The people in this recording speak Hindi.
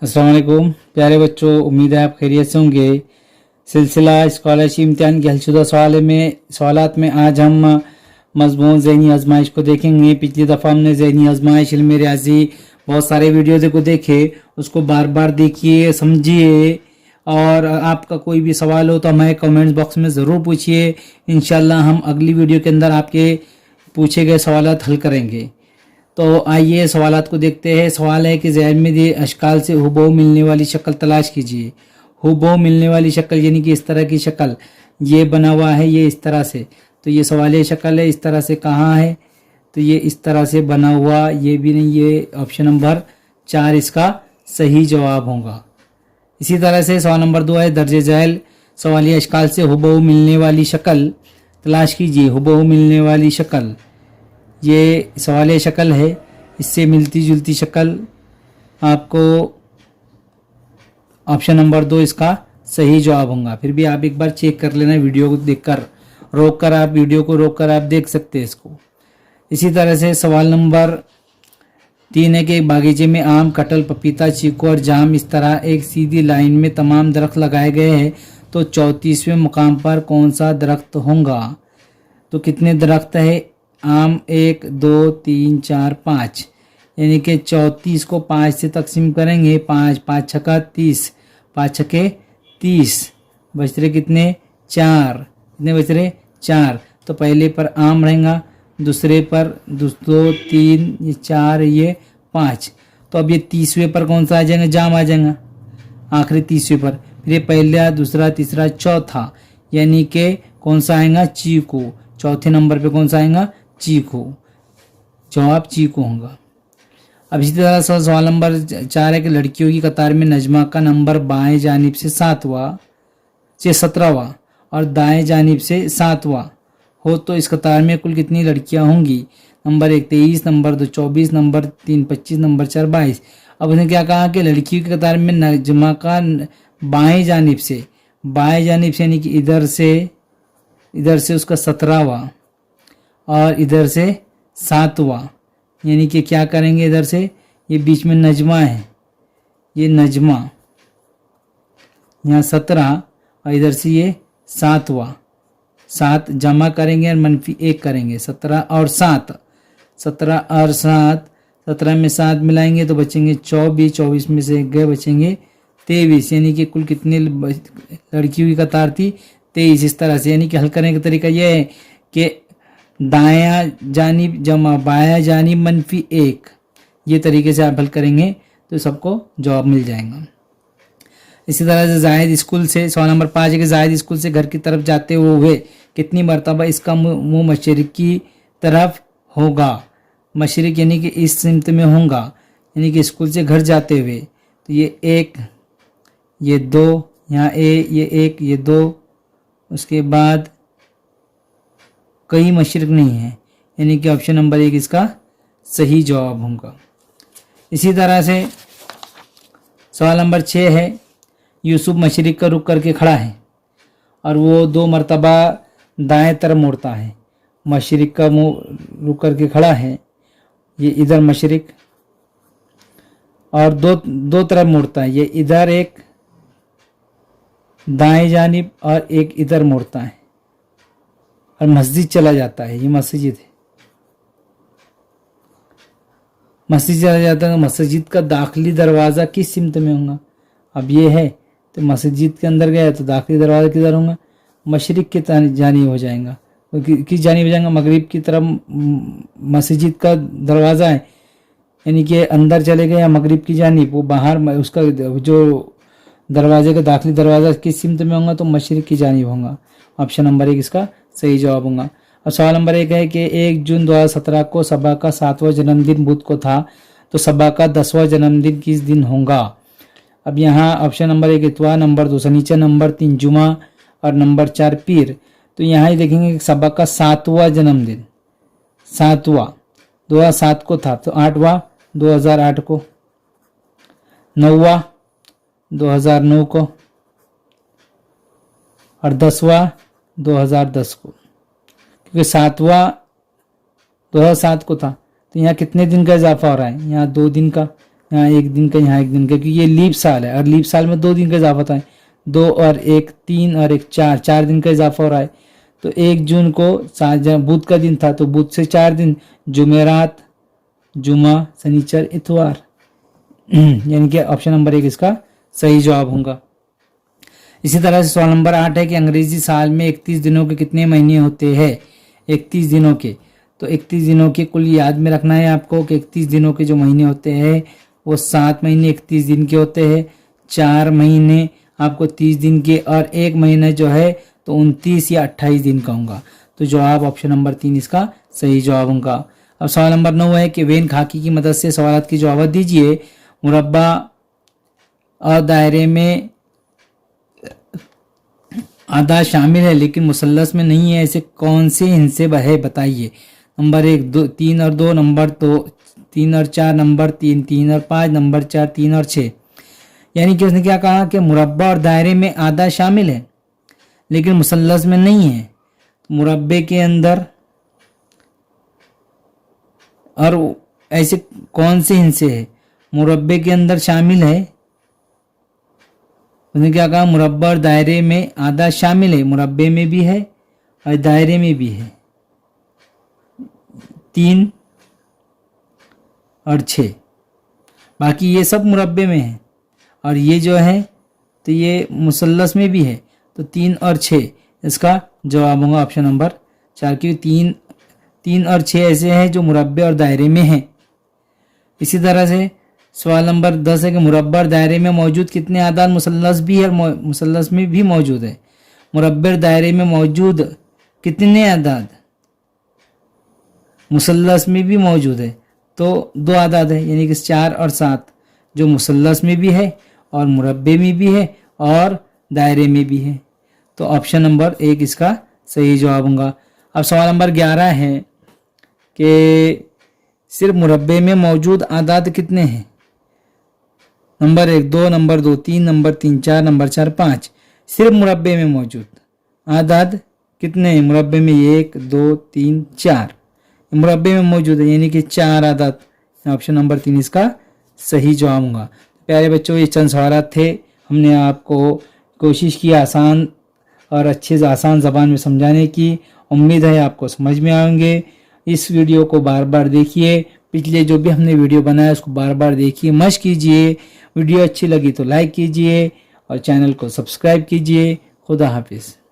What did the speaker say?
अस्सलाम वालेकुम प्यारे बच्चों, उम्मीद है आप खैरियत से होंगे। सिलसिला स्कॉलरशिप इम्तिहान के हलशुदा सवालात में आज हम मज़मून ज़हनी आजमाइश को देखेंगे। पिछली दफ़ा हमने ज़हनी आजमाइश, इल्म रियाजी बहुत सारे वीडियो को देखे, उसको बार बार देखिए, समझिए और आपका कोई भी सवाल हो तो हमें कमेंट्स बॉक्स में ज़रूर पूछिए। इंशाल्लाह हम अगली वीडियो के अंदर आपके पूछे गए सवालात हल करेंगे। तो आइए सवालात को देखते हैं। सवाल है कि ज़हन में दिए अशकाल से हुबहू मिलने वाली शक्ल तलाश कीजिए। हुबहू मिलने वाली शक्ल यानी कि इस तरह की शक्ल, ये बना हुआ है, ये इस तरह से, तो ये सवालिया शक्ल है। इस तरह से कहाँ है, तो ये इस तरह से बना हुआ, ये भी नहीं, ये ऑप्शन नंबर 4 इसका सही जवाब होगा। इसी तरह से सवाल नंबर 2 है दर्जे झैल सवालिया अशकाल से हुबहू मिलने वाली शक्ल तलाश कीजिए। हुबहू मिलने वाली शक्ल, ये सवालिया शक्ल है, इससे मिलती जुलती शक्ल आपको ऑप्शन नंबर 2 इसका सही जवाब होगा। फिर भी आप एक बार चेक कर लेना, वीडियो को देखकर वीडियो को रोक कर आप देख सकते हैं इसको। इसी तरह से सवाल नंबर 3 है कि बागीचे में आम, कटहल, पपीता, चीकू और जाम इस तरह एक सीधी लाइन में तमाम दरख्त लगाए गए हैं, तो 34वें मुकाम पर कौन सा दरख्त होगा। तो कितने दरख्त है, आम 1 2 3 4 5, यानी कि 34 को 5 से तकसीम करेंगे। 5 5 छक्का 30, 5 छक्के 30, बच रहे कितने 4, कितने बच रहे 4। तो पहले पर आम रहेगा, दूसरे पर 2 3 ये 4 ये 5। तो अब ये 30वें पर कौन सा आ जाएगा, जाम आ जाएगा आखिरी 30वें पर। फिर ये पहला, दूसरा, तीसरा, चौथा, यानी कि कौन सा आएगा, चीकू। चौथे नंबर पे कौन सा आएगा, चीकू। जवाब चीकू होगा। अब इसी तरह सवाल नंबर 4 है कि लड़कियों की कतार में नजमा का नंबर बाएं जानिब से 17वां और दाएं जानिब से 7वां हो तो इस कतार में कुल कितनी लड़कियां होंगी। Number 1 23, number 2 24, number 3 25, number 4 22। अब उसने क्या कहा कि लड़कियों की कतार में नजमा का बाएं जानिब से यानी कि इधर से उसका 17वां और इधर से 7वां, यानी कि क्या करेंगे, इधर से ये बीच में नजमा है, ये नजमा यहाँ 17 और इधर से ये 7वां, 7 जमा करेंगे और -1 करेंगे। 17 और 7, 17 और 7, 17 में 7 मिलाएंगे तो बचेंगे 24, 24 में से 1 गए, बचेंगे 23, यानी कि कुल कितनी लड़कियों की कतार थी, 23। इस तरह से, यानी कि हल करने का तरीका यह है कि दायां जानिब जमा बायां जानिब -1, ये तरीके से आप हल करेंगे तो सबको जवाब मिल जाएगा। इसी तरह से जायद स्कूल से सवाल नंबर 5 है कि जायद स्कूल से घर की तरफ जाते हुए कितनी मरतबा इसका मुंह मशरिक की तरफ होगा। मशरिक यानी कि इस सिमत में होगा, यानी कि स्कूल से घर जाते हुए, तो ये 1 ये 2, यहाँ ये 1 ये 2, उसके बाद कई मशरिक नहीं है, यानी कि ऑप्शन नंबर 1 इसका सही जवाब होगा। इसी तरह से सवाल नंबर 6 है यूसुफ मशरिक का रुख करके खड़ा है और वो 2 मरतबा दाएं तरफ मुड़ता है। मशरिक का मुंह रुख करके खड़ा है, ये इधर मशरिक, और दो तरफ मुड़ता है, ये इधर एक दाएं जानिब और एक इधर मुड़ता है और मस्जिद चला जाता है। ये मस्जिद है, मस्जिद चला जाता है। मस्जिद का दाखिली दरवाज़ा किस सिमत में होगा। अब ये है तो मस्जिद के अंदर गया तो दाखिली दरवाज़ा किधर होगा, मशरिक की जानिब हो जाएगा। किस जानिब हो जाएगा, मगरिब की तरफ मस्जिद का दरवाज़ा है, यानी कि अंदर चले गए या मगरिब की जानिब, वो बाहर उसका जो दरवाजे का दाखिली दरवाज़ा किस सिमत में होगा, तो मशरिक की जानिब होगा। ऑप्शन नंबर 1 इसका सही जवाब होगा। और सवाल नंबर 1 है कि 1 जून 2017 को सबा का 7वां जन्मदिन बुध को था, तो सबा का 10वां जन्मदिन किस दिन होगा। अब यहाँ ऑप्शन नंबर 1 इतवार, नंबर 2 शनिचर, नंबर 3 जुमा और नंबर 4 पीर। तो यहाँ ही देखेंगे कि सबा का 7वां जन्मदिन, 7वां 2007 को था, तो 8वां 2008 को, 9वां 2009 को और 10वां 2010 को। क्योंकि 7वां 2007 को था, तो यहाँ कितने दिन का इजाफा हो रहा है, यहाँ 2 दिन का, यहाँ 1 दिन का, यहाँ 1 दिन का, क्योंकि ये लीप साल है और लीप साल में 2 दिन का इजाफा होता है। 2 और 1 3 और 1 4, 4 दिन का इजाफा हो रहा है। तो 1 जून को बुध का दिन था, तो बुध से 4 दिन, जुमेरात, जुमा, शनिचर, इतवार यानी कि ऑप्शन नंबर 1 इसका सही जवाब होगा। इसी तरह से सवाल नंबर 8 है कि अंग्रेजी साल में 31 दिनों के कितने महीने होते हैं? 31 दिनों के, तो 31 दिनों के कुल याद में रखना है आपको कि 31 दिनों के जो महीने होते हैं वो 7 महीने 31 दिन के होते हैं, 4 महीने आपको 30 दिन के, और 1 महीना जो है तो 29 या 28 दिन का होगा। तो जवाब ऑप्शन नंबर 3 इसका सही जवाब होगा। अब सवाल नंबर 9 है कि वेन खाकी की मदद से सवालात की जवाब दीजिए। मुरब्बा और दायरे में आधा शामिल है लेकिन मुसल्लस में नहीं है, ऐसे कौन से हिस्से है बताइए। नंबर 1 2 3 और 2, नंबर 2 3 और 4, नंबर 3 3 और 5, नंबर 4 3 और 6। यानी कि उसने क्या कहा कि मुरब्बा और दायरे में आधा शामिल है लेकिन मुसल्लस में नहीं है। मुरब्बे के अंदर और ऐसे कौन से हिस्से है मुरब्बे के अंदर शामिल है? उसने क्या कहा, मुरब्बा और दायरे में आधा शामिल है, मुरब्बे में भी है और दायरे में भी है। 3 और 6, बाकी ये सब मुरब्बे में है, और ये जो है तो ये मुसल्लस में भी है। तो 3 और 6 इसका जवाब होगा ऑप्शन नंबर 4, क्योंकि 3 और 6 ऐसे हैं जो मुरब्बे और दायरे में हैं। इसी तरह से सवाल नंबर 10 है कि मुरब्बा और दायरे में मौजूद कितने आदाद मुसल्लस भी है और मुसल्लस में भी मौजूद है। मुरब्बे और दायरे में मौजूद कितने आदाद मुसल्लस में भी मौजूद है? तो 2 आदाद है, यानी कि 4 और 7 जो मुसल्लस में भी है और मुरब्बे में भी है और दायरे में भी है। तो ऑप्शन नंबर 1 इसका सही जवाब होगा। अब सवाल नंबर 11 है कि सिर्फ मुरब्बे में मौजूद आदाद कितने हैं? Number 1 2, number 2 3, number 3 4, number 4 5। सिर्फ मुरब्बे में मौजूद आदाद कितने हैं? मुरब्बे में 1 2 3 4 मुरब्बे में मौजूद है, यानी कि 4 आदाद। ऑप्शन नंबर 3 इसका सही जवाब होगा। प्यारे बच्चों, ये चंद सवाल थे, हमने आपको कोशिश की आसान और अच्छे से आसान ज़बान में समझाने की। उम्मीद है आपको समझ में आएंगे। इस वीडियो को बार बार देखिए, पिछले जो भी हमने वीडियो बनाया उसको बार बार देखिए, मश्क कीजिए। वीडियो अच्छी लगी तो लाइक कीजिए और चैनल को सब्सक्राइब कीजिए। खुदा हाफिज़।